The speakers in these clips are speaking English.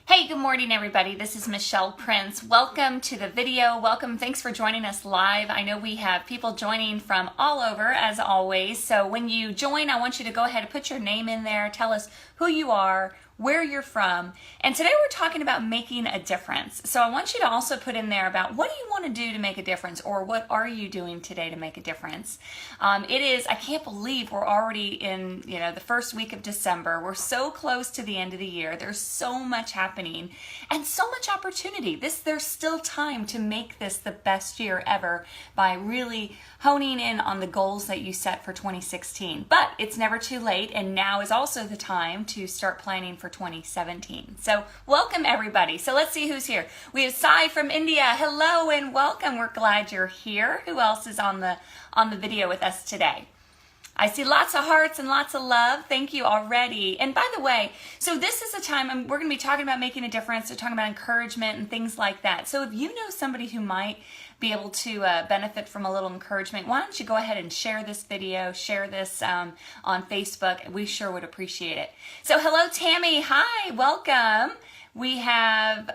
Hey, good morning, everybody. This is Michelle Prince. Welcome to the video. Welcome. Thanks for joining us live. I know we have people joining from all over, as always. So when you join, I want you to go ahead and put your name in there. Tell us who you are, where you're from. And today we're talking about making a difference. So I want you to also put in there about what do you want to do to make a difference, or what are you doing today to make a difference. I can't believe we're already in, the first week of December. We're so close to the end of the year. There's so much happening and so much opportunity. There's still time to make this the best year ever by really honing in on the goals that you set for 2016. But it's never too late, and now is also the time to start planning for 2017. So welcome, everybody. So let's see who's here. We have Sai from India. Hello and welcome. We're glad you're here. Who else is on the video with us today? I see lots of hearts and lots of love. Thank you already. And by the way, so this is a time we're going to be talking about making a difference. We're talking about encouragement and things like that. So if you know somebody who might be able to benefit from a little encouragement, why don't you go ahead and share this video, share this on Facebook. We sure would appreciate it. So hello, Tammy. Hi, welcome. We have,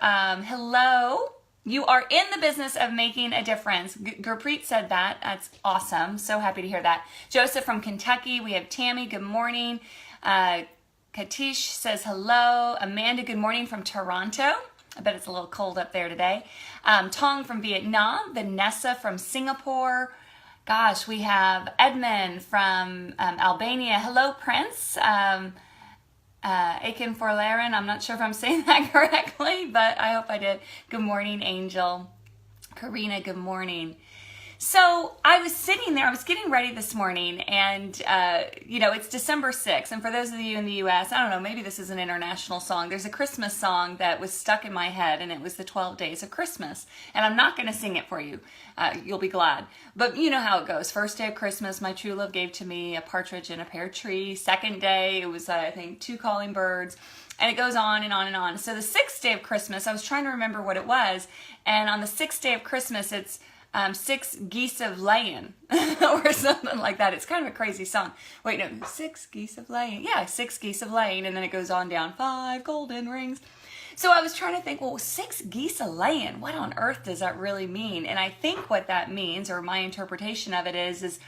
hello. You are in the business of making a difference. Gurpreet said that. That's awesome. So happy to hear that. Joseph from Kentucky. We have Tammy. Good morning. Katish says hello. Amanda, good morning from Toronto. I bet it's a little cold up there today. Tong from Vietnam. Vanessa from Singapore. Gosh, we have Edmund from Albania. Hello, Prince. Akin Forlaren, I'm not sure if I'm saying that correctly, but I hope I did. Good morning, Angel. Karina, good morning. So I was sitting there, I was getting ready this morning, and it's December 6th, and for those of you in the U.S., I don't know, maybe this is an international song. There's a Christmas song that was stuck in my head, and it was the 12 Days of Christmas, and I'm not going to sing it for you. You'll be glad. But you know how it goes. First day of Christmas, my true love gave to me a partridge in a pear tree. Second day, it was, I think, 2 calling birds. And it goes on and on and on. So the 6th day of Christmas, I was trying to remember what it was, and on the 6th day of Christmas, it's 6 geese of laying or something like that. It's kind of a crazy song. Wait, no, 6 geese of laying. Yeah, 6 geese of laying, and then it goes on down, 5 golden rings. So I was trying to think, well, 6 geese a laying, what on earth does that really mean? And I think what that means, or my interpretation of it is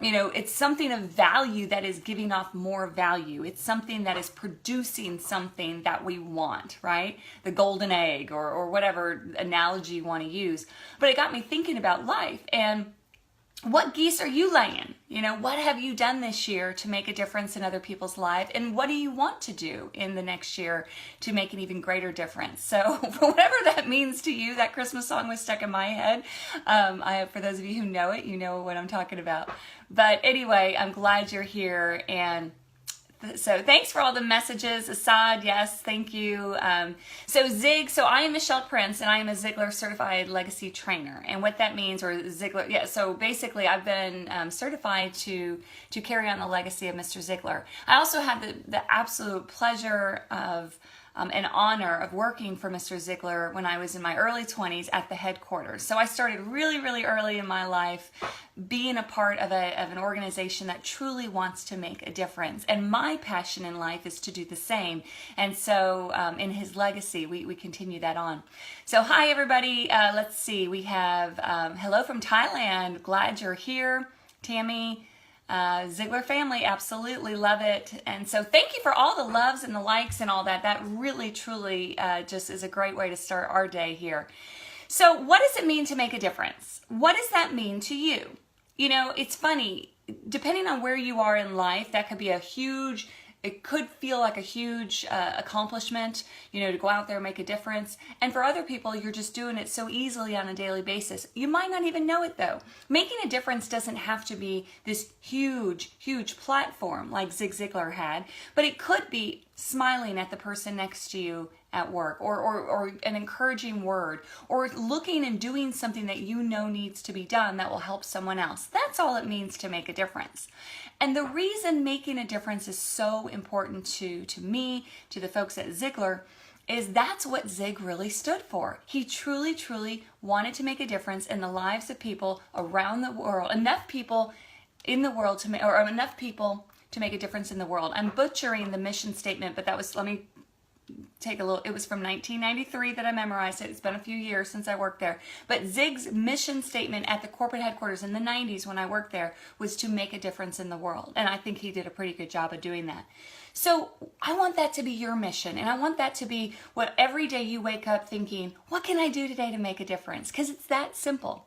it's something of value that is giving off more value. It's something that is producing something that we want, right? The golden egg or whatever analogy you want to use. But it got me thinking about life and what geese are you laying? What have you done this year to make a difference in other people's lives? And what do you want to do in the next year to make an even greater difference? So whatever that means to you, that Christmas song was stuck in my head. For those of you who know it, you know what I'm talking about. But anyway, I'm glad you're here, and so thanks for all the messages. Assad, yes, thank you. So I am Michelle Prince, and I am a Ziglar Certified Legacy Trainer. And what that means, or Ziglar, so basically I've been certified to carry on the legacy of Mr. Ziglar. I also had the absolute pleasure of an honor of working for Mr. Ziglar when I was in my early 20s at the headquarters. So I started really, really early in my life being a part of an organization that truly wants to make a difference. And my passion in life is to do the same. And so in his legacy, we continue that on. So hi, everybody. Let's see. We have hello from Thailand. Glad you're here. Tammy. Ziglar family, absolutely love it. And so thank you for all the loves and the likes and all that. That really, truly just is a great way to start our day here. So what does it mean to make a difference? What does that mean to you? It's funny, depending on where you are in life, that could be it could feel like a huge accomplishment, to go out there and make a difference. And for other people, you're just doing it so easily on a daily basis. You might not even know it, though. Making a difference doesn't have to be this huge, huge platform like Zig Ziglar had, but it could be smiling at the person next to you at work, or an encouraging word, or looking and doing something that needs to be done that will help someone else. That's all it means to make a difference. And the reason making a difference is so important to me, to the folks at Ziglar, is that's what Zig really stood for. He truly, truly wanted to make a difference in the lives of people around the world, enough people in the world enough people to make a difference in the world. I'm butchering the mission statement, but let me take a little, it was from 1993 that I memorized it. It's been a few years since I worked there. But Zig's mission statement at the corporate headquarters in the 90s when I worked there was to make a difference in the world. And I think he did a pretty good job of doing that. So I want that to be your mission. And I want that to be what every day you wake up thinking, what can I do today to make a difference? Because it's that simple.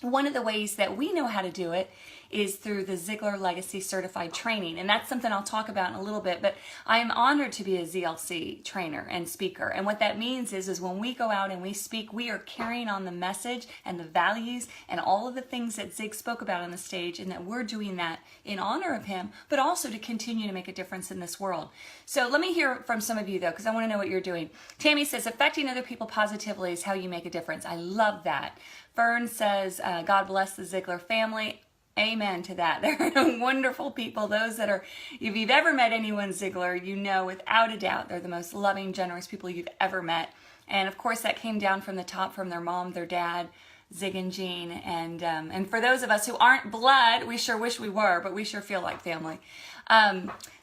One of the ways that we know how to do it is through the Ziglar Legacy Certified Training. And that's something I'll talk about in a little bit, but I am honored to be a ZLC trainer and speaker. And what that means is when we go out and we speak, we are carrying on the message and the values and all of the things that Zig spoke about on the stage, and that we're doing that in honor of him, but also to continue to make a difference in this world. So let me hear from some of you though, because I want to know what you're doing. Tammy says, affecting other people positively is how you make a difference. I love that. Fern says, God bless the Ziglar family. Amen to that. They're wonderful people. Those that are, if you've ever met anyone Ziglar, you know without a doubt they're the most loving, generous people you've ever met. And of course that came down from the top from their mom, their dad, Zig and Jean. And for those of us who aren't blood, we sure wish we were, but we sure feel like family.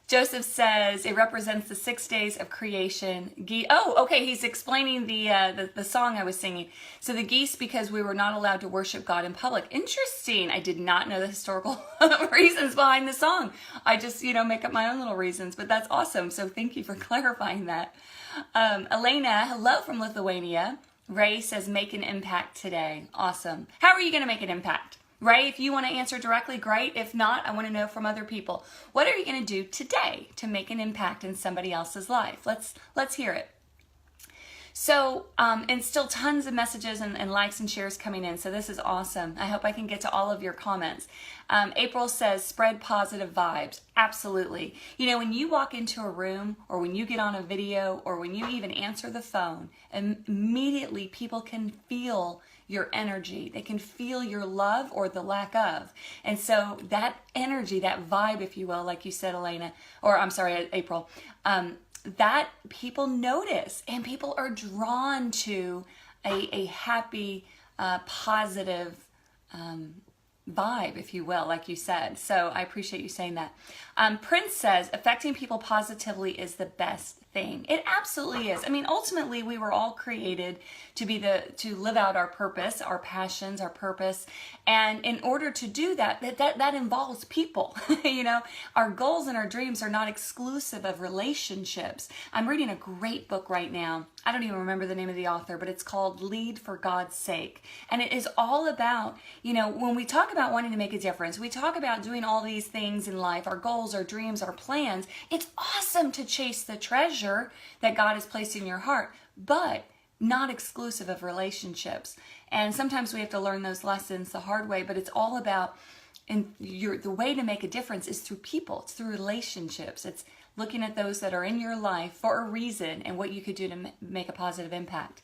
Joseph says it represents the 6 days of creation. Oh, okay. He's explaining the song I was singing. So the geese, because we were not allowed to worship God in public. Interesting. I did not know the historical reasons behind the song. I just, make up my own little reasons, but that's awesome. So thank you for clarifying that. Elena, hello from Lithuania. Ray says, make an impact today. Awesome. How are you going to make an impact? Right? If you want to answer directly, great. If not, I want to know from other people. What are you going to do today to make an impact in somebody else's life? Let's hear it. So, and still tons of messages and likes and shares coming in. So this is awesome. I hope I can get to all of your comments. April says, spread positive vibes. Absolutely. When you walk into a room or when you get on a video or when you even answer the phone, immediately people can feel your energy. They can feel your love or the lack of. And so that energy, that vibe, if you will, like you said, Elena, or I'm sorry, April, that people notice and people are drawn to a happy, positive vibe, if you will, like you said. So I appreciate you saying that. Prince says, affecting people positively is the best thing. It absolutely is. I mean, ultimately, we were all created to live out our purpose, our passions, our purpose. And in order to do that involves people. Our goals and our dreams are not exclusive of relationships. I'm reading a great book right now. I don't even remember the name of the author, but it's called Lead for God's Sake. And it is all about, when we talk about wanting to make a difference, we talk about doing all these things in life, our goals, our dreams, our plans. It's awesome to chase the treasure that God has placed in your heart, but not exclusive of relationships. And sometimes we have to learn those lessons the hard way, but it's all about, the way to make a difference is through people. It's through relationships. It's looking at those that are in your life for a reason and what you could do to make a positive impact.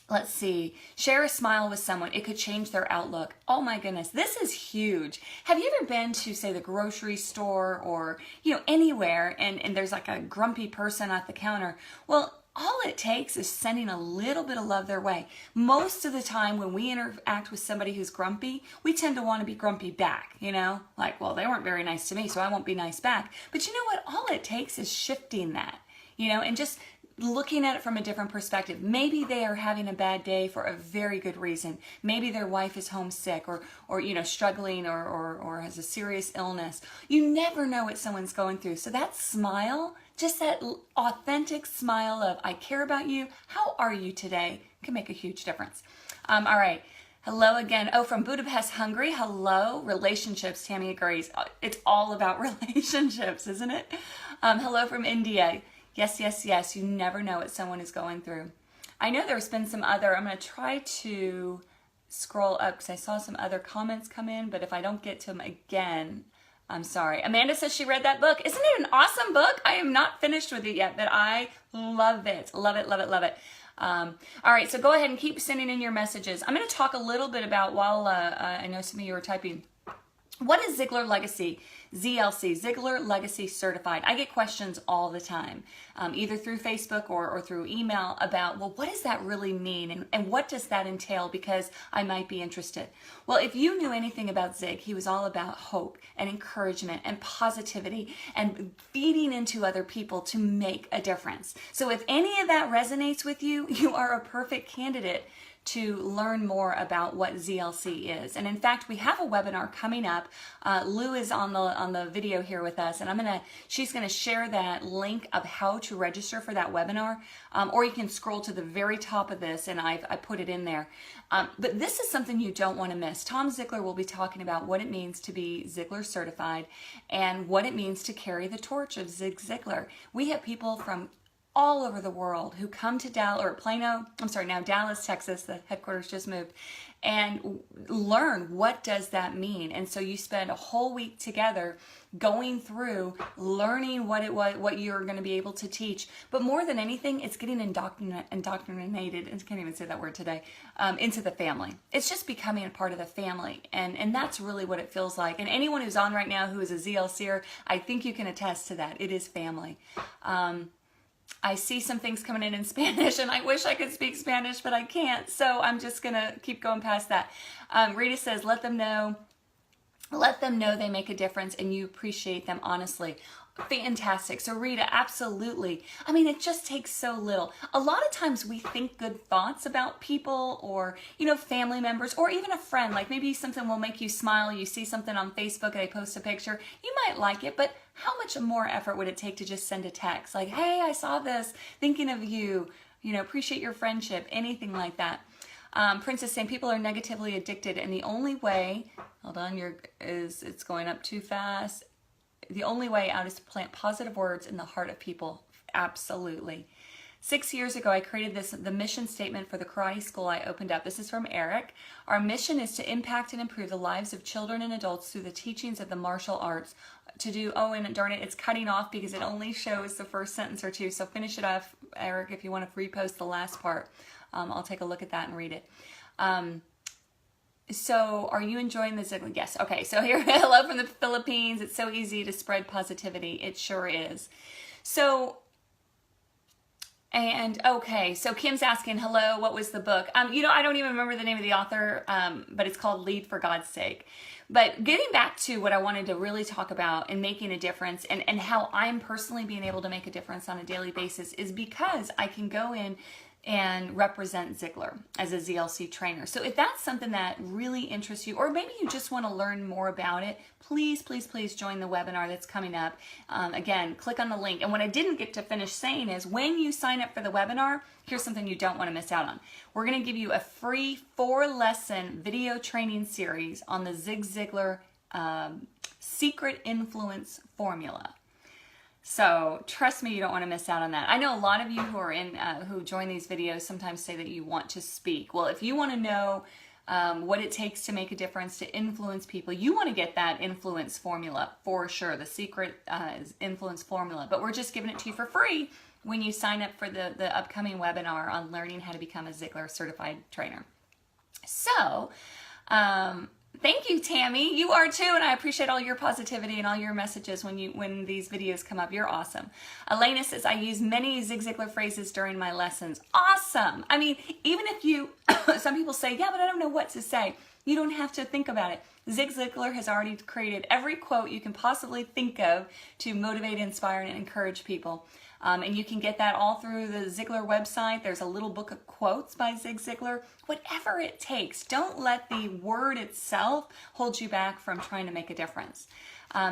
Let's see. Share a smile with someone. It could change their outlook. Oh my goodness. This is huge. Have you ever been to, say, the grocery store or, anywhere and there's like a grumpy person at the counter? Well, all it takes is sending a little bit of love their way. Most of the time when we interact with somebody who's grumpy, we tend to want to be grumpy back, like, well, they weren't very nice to me, so I won't be nice back. But you know what? All it takes is shifting that, and just looking at it from a different perspective. Maybe they are having a bad day for a very good reason. Maybe their wife is homesick or struggling or has a serious illness. You never know what someone's going through. So that smile, just that authentic smile of, I care about you, how are you today, can make a huge difference. All right. Hello again. Oh, from Budapest, Hungary. Hello. Relationships. Tammy agrees. It's all about relationships, isn't it? Hello from India. Yes, yes, yes. You never know what someone is going through. I know there's been some other, I'm going to try to scroll up because I saw some other comments come in, but if I don't get to them again, I'm sorry. Amanda says she read that book. Isn't it an awesome book? I am not finished with it yet, but I love it. Love it, love it, love it. All right, so go ahead and keep sending in your messages. I'm going to talk a little bit about, while I know some of you are typing, what is Ziglar Legacy? ZLC, Ziglar Legacy Certified. I get questions all the time, either through Facebook or through email about, well, what does that really mean? And what does that entail? Because I might be interested. Well, if you knew anything about Zig, he was all about hope and encouragement and positivity and feeding into other people to make a difference. So if any of that resonates with you, you are a perfect candidate to learn more about what ZLC is. And in fact, we have a webinar coming up. Lou is on the video here with us, and she's gonna share that link of how to register for that webinar, or you can scroll to the very top of this, and I put it in there. But this is something you don't want to miss. Tom Ziglar will be talking about what it means to be Ziglar certified and what it means to carry the torch of Zig Ziglar. We have people from all over the world who come to Dallas, Texas, the headquarters just moved, and learn what does that mean. And so you spend a whole week together going through learning what you're going to be able to teach. But more than anything, it's getting indoctrinated, I can't even say that word today, into the family. It's just becoming a part of the family. And that's really what it feels like. And anyone who's on right now who is a ZLCer, I think you can attest to that. It is family. I see some things coming in Spanish, and I wish I could speak Spanish, but I can't. So I'm just going to keep going past that. Rita says, let them know they make a difference and you appreciate them honestly. Fantastic. So Rita, absolutely. I mean, it just takes so little. A lot of times we think good thoughts about people or, family members or even a friend. Like maybe something will make you smile. You see something on Facebook and they post a picture. You might like it, but how much more effort would it take to just send a text? Like, hey, I saw this, thinking of you, appreciate your friendship, anything like that. Princess saying people are negatively addicted and the only way, hold on, it's going up too fast. The only way out is to plant positive words in the heart of people. Absolutely. 6 years ago, I created the mission statement for the karate school I opened up. This is from Eric. Our mission is to impact and improve the lives of children and adults through the teachings of the martial arts. And darn it, it's cutting off because it only shows the first sentence or two. So finish it off, Eric, if you want to repost the last part. I'll take a look at that and read it. So are you enjoying the Ziglar? Yes. Okay. So here, hello from the Philippines. It's so easy to spread positivity. It sure is. So Kim's asking, hello, what was the book? I don't even remember the name of the author, but it's called Lead for God's Sake. But getting back to what I wanted to really talk about in making a difference and how I'm personally being able to make a difference on a daily basis is because I can go in and represent Ziglar as a ZLC trainer. So if that's something that really interests you, or maybe you just want to learn more about it, please, please, please join the webinar that's coming up. Again, click on the link. And what I didn't get to finish saying is when you sign up for the webinar, here's something you don't want to miss out on. We're going to give you a free 4-lesson video training series on the Zig Ziglar secret influence formula. So trust me, you don't want to miss out on that. I know a lot of you who are who join these videos sometimes say that you want to speak. Well, if you want to know what it takes to make a difference, to influence people, you want to get that influence formula for sure, the secret influence formula. But we're just giving it to you for free when you sign up for the upcoming webinar on learning how to become a Ziglar certified trainer. So, thank you, Tammy. You are too, and I appreciate all your positivity and all your messages when these videos come up. You're awesome. Elena says, I use many Zig Ziglar phrases during my lessons. Awesome. I mean, even if you, some people say, yeah, but I don't know what to say. You don't have to think about it. Zig Ziglar has already created every quote you can possibly think of to motivate, inspire, and encourage people. And you can get that all through the Ziglar website. There's a little book of quotes by Zig Ziglar. Whatever it takes, don't let the word itself hold you back from trying to make a difference.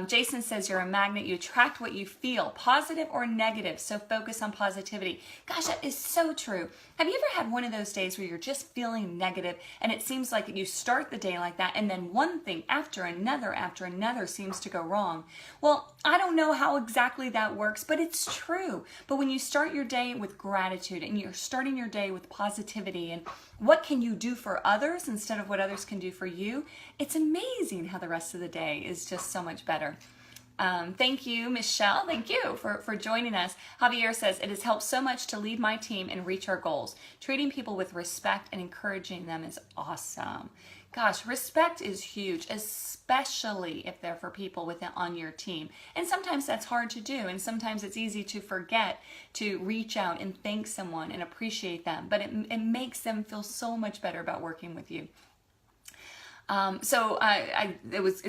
Jason says you're a magnet. You attract what you feel, positive or negative, so focus on positivity. Gosh, that is so true. Have you ever had one of those days where you're just feeling negative and it seems like you start the day like that and then one thing after another seems to go wrong? Well, I don't know how exactly that works, but it's true. But when you start your day with gratitude and you're starting your day with positivity and what can you do for others instead of what others can do for you, it's amazing how the rest of the day is just so much better. Thank you, Michelle. Thank you for joining us. Javier says, it has helped so much to lead my team and reach our goals. Treating people with respect and encouraging them is awesome. Gosh, respect is huge, especially if they're for people on your team. And sometimes that's hard to do, and sometimes it's easy to forget to reach out and thank someone and appreciate them. But it makes them feel so much better about working with you. It's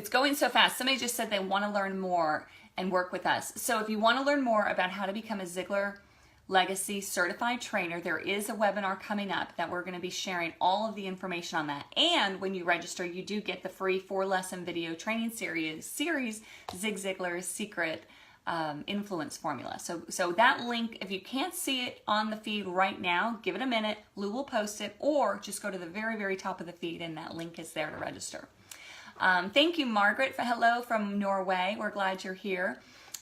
going so fast. Somebody just said they want to learn more and work with us. So if you want to learn more about how to become a Ziglar Legacy certified trainer, there is a webinar coming up that we're going to be sharing all of the information on that. And when you register, you do get the free 4-lesson video training series Zig Ziglar's Secret Influence Formula. So that link, if you can't see it on the feed right now, give it a minute. Lou will post it, or just go to the very, very top of the feed and that link is there to register. Thank you, Margaret, for hello from Norway. We're glad you're here.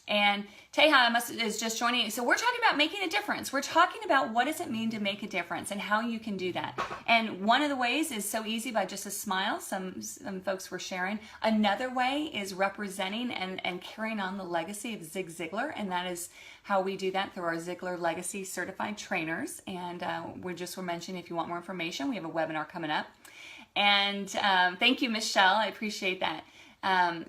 And Teha is just joining. So we're talking about making a difference. We're talking about what does it mean to make a difference and how you can do that. And one of the ways is so easy by just a smile. Some folks were sharing. Another way is representing and carrying on the legacy of Zig Ziglar. And that is how we do that through our Ziglar Legacy certified trainers. And we just were mentioning, if you want more information, we have a webinar coming up. And thank you, Michelle. I appreciate that.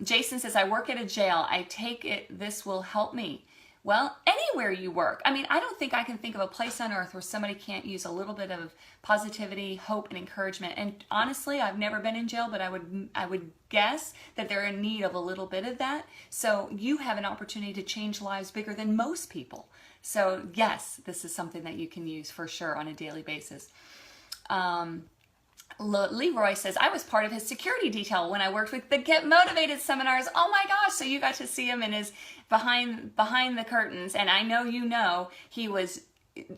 Jason says, I work at a jail. I take it this will help me. Well, anywhere you work. I mean, I don't think I can think of a place on earth where somebody can't use a little bit of positivity, hope, and encouragement. And honestly, I've never been in jail, but I would guess that they're in need of a little bit of that. So you have an opportunity to change lives bigger than most people. So yes, this is something that you can use for sure on a daily basis. Leroy says, I was part of his security detail when I worked with the Get Motivated seminars. Oh my gosh, so you got to see him in his behind the curtains. And I know he was,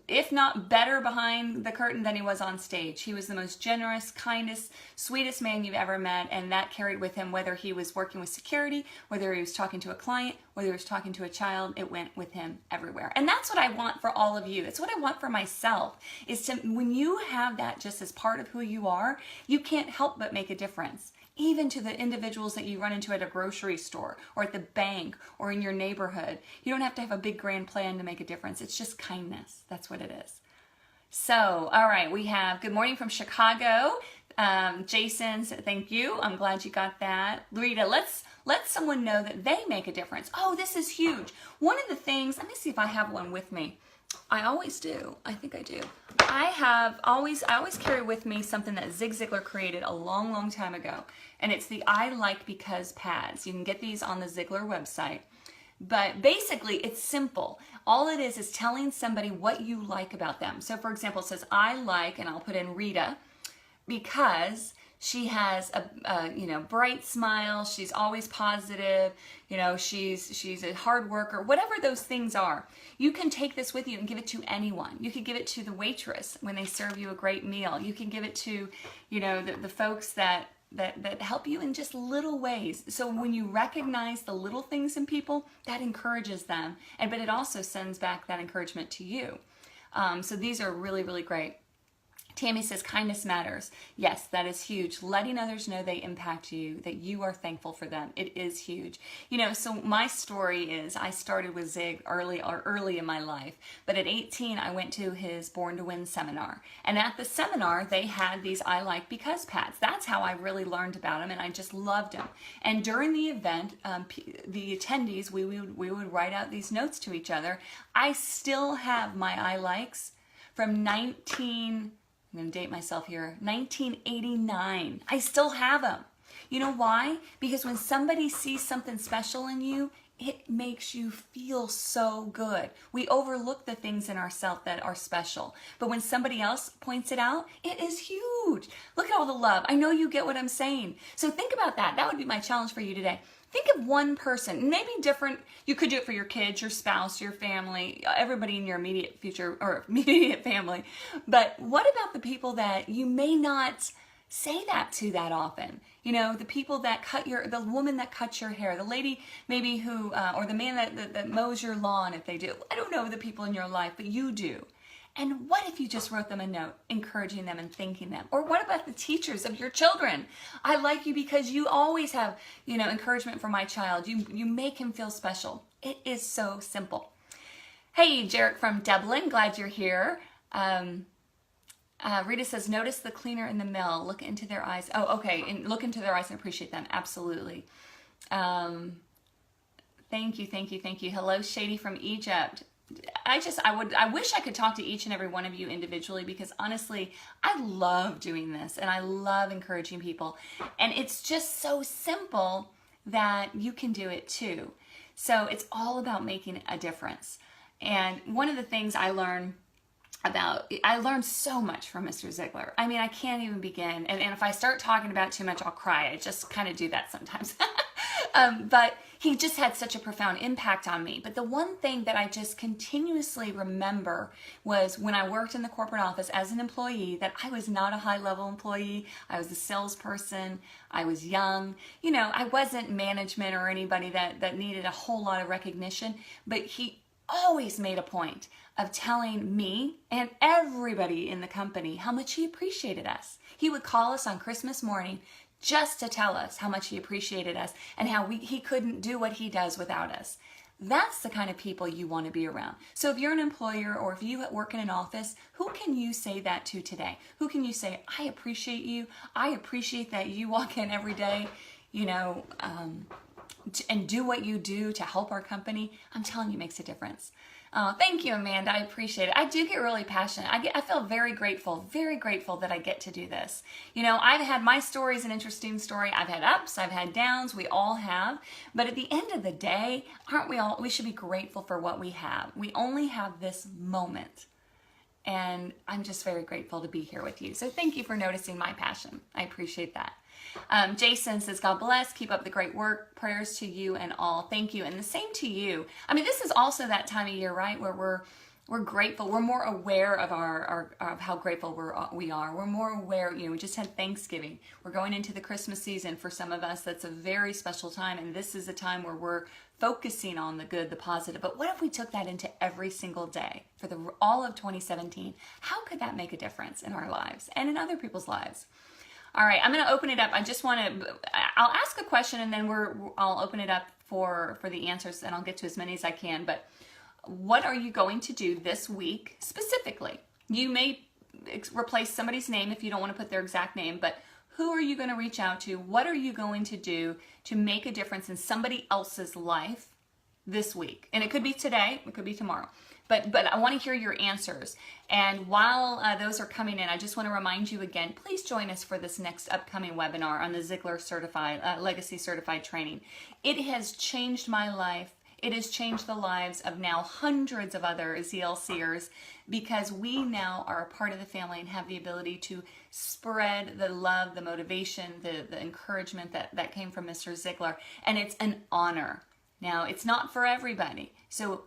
if not better behind the curtain than he was on stage. He was the most generous, kindest, sweetest man you've ever met, and that carried with him whether he was working with security, whether he was talking to a client, whether he was talking to a child. It went with him everywhere. And that's what I want for all of you. It's what I want for myself, is to, when you have that just as part of who you are, you can't help but make a difference. Even to the individuals that you run into at a grocery store or at the bank or in your neighborhood. You don't have to have a big grand plan to make a difference. It's just kindness. That's what it is. So, all right, we have good morning from Chicago. Jason, thank you. I'm glad you got that. Rita, let someone know that they make a difference. Oh, this is huge. One of the things, let me see if I have one with me. I always do. I think I do. I always carry with me something that Zig Ziglar created a long, long time ago. And it's the I Like Because pads. You can get these on the Ziglar website. But basically, it's simple. All it is telling somebody what you like about them. So for example, it says, I like, and I'll put in Rita, because she has a bright smile. She's always positive. She's a hard worker. Whatever those things are, you can take this with you and give it to anyone. You could give it to the waitress when they serve you a great meal. You can give it to, the folks that help you in just little ways. So when you recognize the little things in people, that encourages them, but it also sends back that encouragement to you. So these are really, really great. Tammy says, kindness matters. Yes, that is huge. Letting others know they impact you, that you are thankful for them. It is huge. So my story is I started with Zig early in my life. But at 18, I went to his Born to Win seminar. And at the seminar, they had these I Like Because pads. That's how I really learned about him, and I just loved him. And during the event, the attendees, we would write out these notes to each other. I still have my I Likes from I'm going to date myself here, 1989. I still have them. You know why? Because when somebody sees something special in you, it makes you feel so good. We overlook the things in ourselves that are special. But when somebody else points it out, it is huge. Look at all the love. I know you get what I'm saying. So think about that. That would be my challenge for you today. Think of one person, maybe different. You could do it for your kids, your spouse, your family, everybody in your immediate future or immediate family. But what about the people that you may not say that to that often? The people that the woman that cuts your hair, the lady maybe who, or the man that mows your lawn if they do. I don't know the people in your life, but you do. And what if you just wrote them a note, encouraging them and thanking them? Or what about the teachers of your children? I like you because you always have, encouragement for my child. You make him feel special. It is so simple. Hey, Jarek from Dublin, glad you're here. Rita says, notice the cleaner in the mill. Look into their eyes. Oh, okay. And look into their eyes and appreciate them. Absolutely. Thank you, thank you, thank you. Hello, Shady from Egypt. I wish I could talk to each and every one of you individually, because honestly, I love doing this and I love encouraging people. And it's just so simple that you can do it too. So it's all about making a difference. And one of the things I learned so much from Mr. Ziglar. I mean, I can't even begin. And if I start talking about too much, I'll cry. I just kind of do that sometimes. But he just had such a profound impact on me. But the one thing that I just continuously remember was when I worked in the corporate office as an employee, that I was not a high-level employee. I was a salesperson. I was young. You know, I wasn't management or anybody that needed a whole lot of recognition. But he always made a point of telling me and everybody in the company how much he appreciated us. He would call us on Christmas morning just to tell us how much he appreciated us and how he couldn't do what he does without us. That's the kind of people you want to be around. So if you're an employer or if you work in an office, who can you say that to today? Who can you say, I appreciate you. I appreciate that you walk in every day, you know, and do what you do to help our company. I'm telling you, it makes a difference. Thank you, Amanda. I appreciate it. I do get really passionate. I feel very grateful that I get to do this. You know, I've had my story's an interesting story. I've had ups, I've had downs. We all have. But at the end of the day, aren't we all? We should be grateful for what we have. We only have this moment. And I'm just very grateful to be here with you. So thank you for noticing my passion. I appreciate that. Jason says, God bless, keep up the great work, prayers to you and all. Thank you. And the same to you. I mean, this is also that time of year, right, where we're grateful. We're more aware of of how grateful we are. We're more aware, you know, we just had Thanksgiving. We're going into the Christmas season. For some of us, that's a very special time. And this is a time where we're focusing on the good, the positive. But what if we took that into every single day for all of 2017? How could that make a difference in our lives and in other people's lives? All right, I'm going to open it up. I just want to, I'll ask a question and then I'll open it up for the answers, and I'll get to as many as I can. But what are you going to do this week specifically? You may replace somebody's name if you don't want to put their exact name, but who are you going to reach out to? What are you going to do to make a difference in somebody else's life this week? And it could be today, it could be tomorrow. But I want to hear your answers. And while those are coming in, I just want to remind you again, please join us for this next upcoming webinar on the Ziglar Legacy Certified Training. It has changed my life. It has changed the lives of now hundreds of other ZLCers, because we now are a part of the family and have the ability to spread the love, the motivation, the encouragement that came from Mr. Ziglar. And it's an honor. Now, it's not for everybody.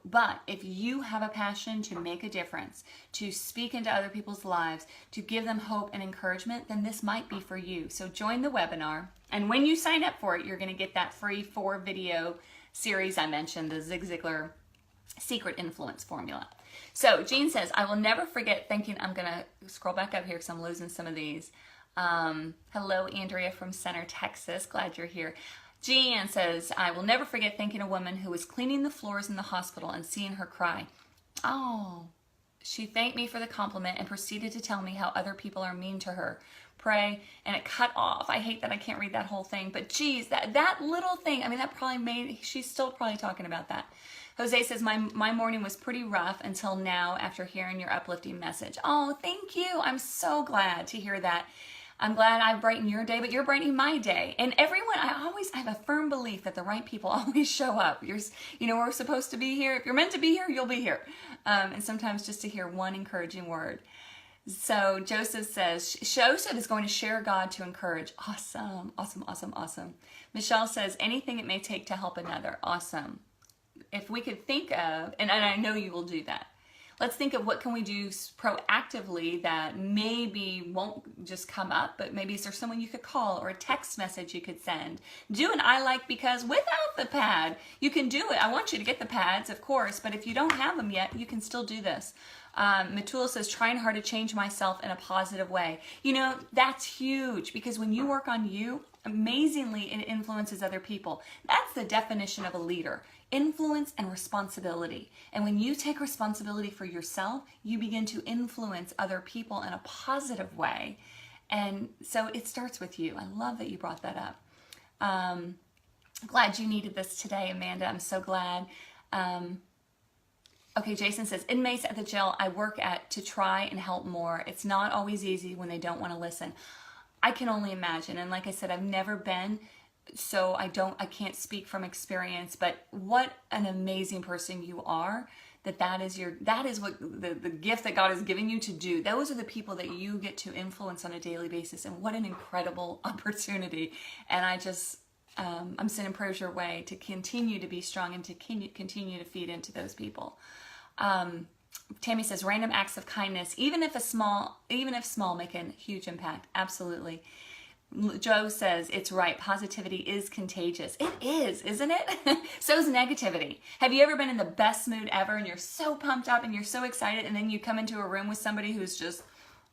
But if you have a passion to make a difference, to speak into other people's lives, to give them hope and encouragement, then this might be for you. So join the webinar. And when you sign up for it, you're going to get that free 4-video series I mentioned, the Zig Ziglar Secret Influence Formula. So Jean says, I will never forget thinking, I'm going to scroll back up here because I'm losing some of these. Hello, Andrea from Center, Texas. Glad you're here. Jean says, I will never forget thanking a woman who was cleaning the floors in the hospital and seeing her cry. Oh, she thanked me for the compliment and proceeded to tell me how other people are mean to her. Pray, and it cut off. I hate that I can't read that whole thing, but geez, that little thing, I mean, that probably she's still probably talking about that. Jose says, my morning was pretty rough until now after hearing your uplifting message. Oh, thank you. I'm so glad to hear that. I'm glad I brightened your day, but you're brightening my day. And everyone, I have a firm belief that the right people always show up. We're supposed to be here. If you're meant to be here, you'll be here. And sometimes just to hear one encouraging word. So Joseph says, Joseph is going to share God to encourage. Awesome, awesome, awesome, awesome. Michelle says, anything it may take to help another. Awesome. If we could think of, and I know you will do that, let's think of what can we do proactively that maybe won't just come up, but maybe is there someone you could call or a text message you could send? Do an I like because without the pad. You can do it. I want you to get the pads, of course, but if you don't have them yet, you can still do this. Matul says, trying hard to change myself in a positive way. You know, that's huge because when you work on you, amazingly, it influences other people. That's the definition of a leader. Influence and responsibility. And when you take responsibility for yourself, you begin to influence other people in a positive way. And so it starts with you. I love that you brought that up. Glad you needed this today, Amanda. I'm so glad. Okay, Jason says, inmates at the jail I work at to try and help more. It's not always easy when they don't want to listen. I can only imagine. And like I said, I've never been, so I can't speak from experience, but what an amazing person you are. That is what the gift that God has given you to do. Those are the people that you get to influence on a daily basis. And what an incredible opportunity. And I just, I'm sending prayers your way to continue to be strong and to continue to feed into those people. Tammy says, random acts of kindness, even if small, make a huge impact. Absolutely. Joe says, it's right. Positivity is contagious. It is, isn't it? So is negativity. Have you ever been in the best mood ever and you're so pumped up and you're so excited, and then you come into a room with somebody who's just,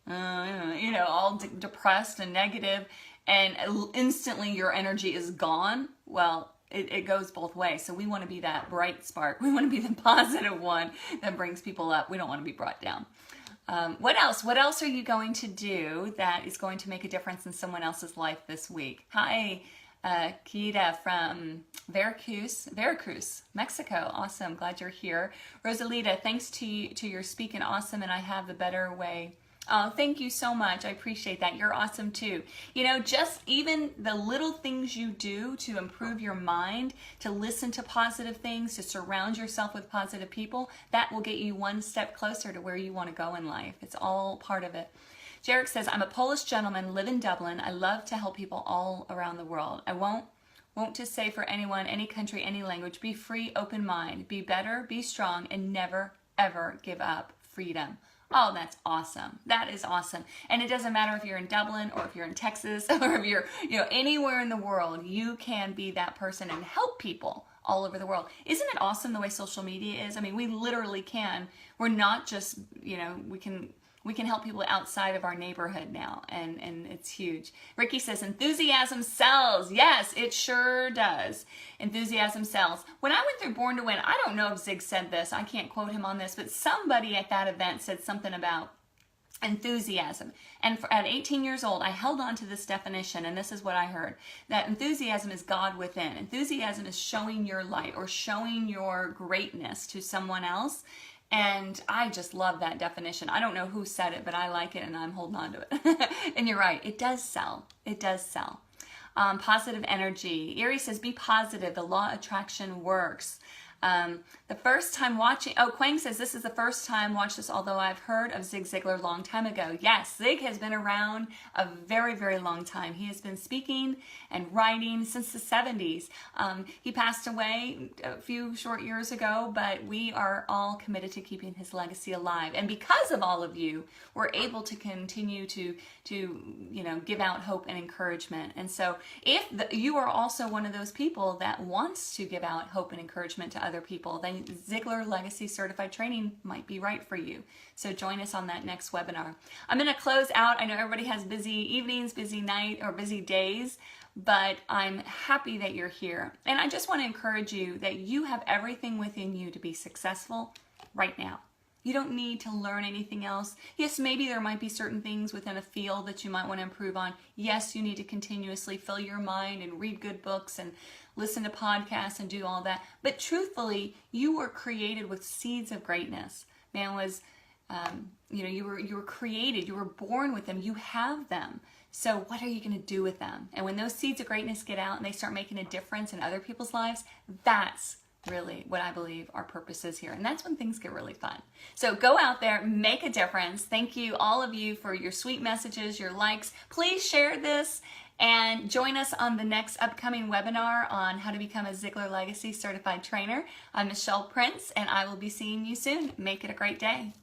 all depressed and negative, and instantly your energy is gone? Well, it goes both ways. So we want to be that bright spark. We want to be the positive one that brings people up. We don't want to be brought down. What else? What else are you going to do that is going to make a difference in someone else's life this week? Hi, Kita from Veracruz, Mexico. Awesome. Glad you're here. Rosalita, thanks to your speaking. Awesome. And I have the better way. Oh, thank you so much. I appreciate that. You're awesome too. Just even the little things you do to improve your mind, to listen to positive things, to surround yourself with positive people, that will get you one step closer to where you want to go in life. It's all part of it. Jarek says, I'm a Polish gentleman, live in Dublin. I love to help people all around the world. I won't to say for anyone, any country, any language, be free, open mind, be better, be strong, and never, ever give up freedom. Oh, that's awesome. That is awesome. And it doesn't matter if you're in Dublin or if you're in Texas or if you're, anywhere in the world, you can be that person and help people all over the world. Isn't it awesome the way social media is? I mean, we literally can. We're not just, we can help people outside of our neighborhood now, and it's huge. Ricky says, enthusiasm sells. Yes, it sure does. Enthusiasm sells. When I went through Born to Win, I don't know if Zig said this. I can't quote him on this, but somebody at that event said something about enthusiasm. And at 18 years old, I held on to this definition, and this is what I heard, that enthusiasm is God within. Enthusiasm is showing your light or showing your greatness to someone else. And I just love that definition. I don't know who said it, but I like it and I'm holding on to it. And you're right, it does sell. It does sell. Positive energy. Erie says, be positive. The law of attraction works. The first time watching, Quang says, this is the first time watch this, although I've heard of Zig Ziglar a long time ago. Yes, Zig has been around a very, very long time. He has been speaking and writing since the 70s. He passed away a few short years ago, but we are all committed to keeping his legacy alive. And because of all of you, we're able to continue to give out hope and encouragement. And so if you are also one of those people that wants to give out hope and encouragement to other people, then Ziglar Legacy Certified Training might be right for you. So join us on that next webinar. I'm going to close out. I know everybody has busy evenings, busy night, or busy days, but I'm happy that you're here. And I just want to encourage you that you have everything within you to be successful right now. You don't need to learn anything else. Yes, maybe there might be certain things within a field that you might want to improve on. Yes, you need to continuously fill your mind and read good books and listen to podcasts and do all that. But truthfully, you were created with seeds of greatness. Man was, you were created. You were born with them. You have them. So what are you going to do with them? And when those seeds of greatness get out and they start making a difference in other people's lives, that's really what I believe our purpose is here. And that's when things get really fun. So go out there, make a difference. Thank you, all of you, for your sweet messages, your likes. Please share this and join us on the next upcoming webinar on how to become a Ziglar Legacy Certified Trainer. I'm Michelle Prince, and I will be seeing you soon. Make it a great day.